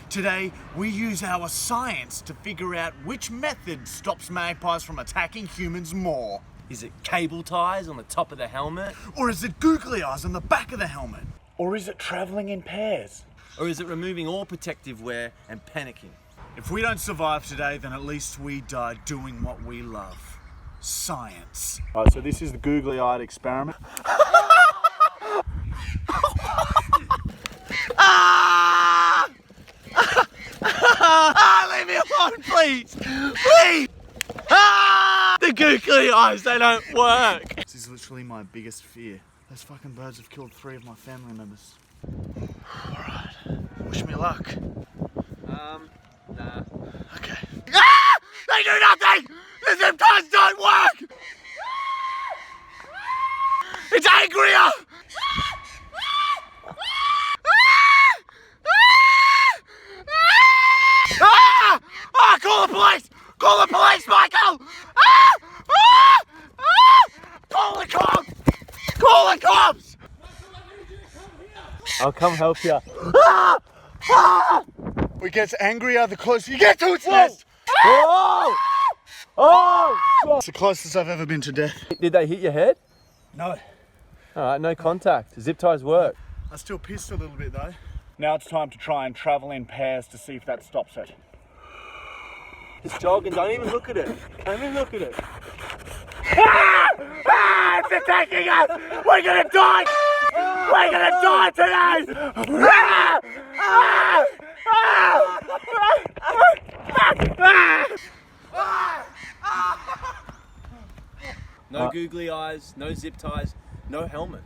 Today, we use our science to figure out which method stops magpies from attacking humans more. Is it cable ties on the top of the helmet? Or is it googly eyes on the back of the helmet? Or is it travelling in pairs? Or is it removing all protective wear and panicking? If we don't survive today, then at least we die doing what we love. Science. Alright, so this is the googly-eyed experiment. Leave me alone, please! Please! The googly eyes, they don't work! This is literally my biggest fear. Those fucking birds have killed 3 of my family members. Alright, wish me luck. Nah. Okay. Ah! They do nothing! The zip ties don't work! It's angrier! Ah! Ah! Call the police! Call the police, Michael! Ah! Ah! Ah! Call the cops! Call the cops! I'll come help you. Ah! Ah! It gets angrier the closer you get to its nest. Oh! Oh! It's the closest I've ever been to death. Did they hit your head? No. Alright, no contact. Zip ties work. I still pissed a little bit though. Now it's time to try and travel in pairs to see if that stops it. Just jog and don't even look at it. Don't even look at it. Ah! Ah! It's attacking us! We're gonna die! We're gonna die today! Ah! Ah! No googly eyes, no zip ties, no helmet.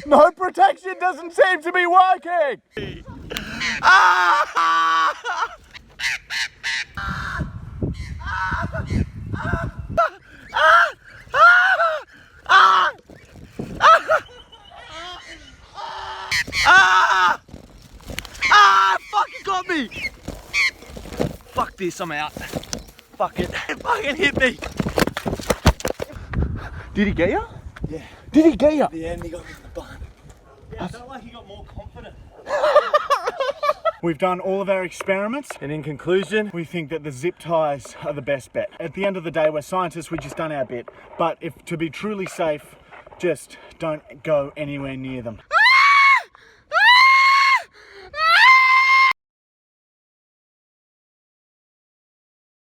No protection doesn't seem to be working! Fucking got me! Fuck this, I'm out. Fuck it. It fucking hit me. Did he get you? Yeah. Did he get you? At the end, he got me in the bun. Yeah, I felt like he got more confident. We've done all of our experiments. And in conclusion, We think that the zip ties are the best bet. At the end of the day, we're scientists, we just done our bit. But if to be truly safe, just don't go anywhere near them.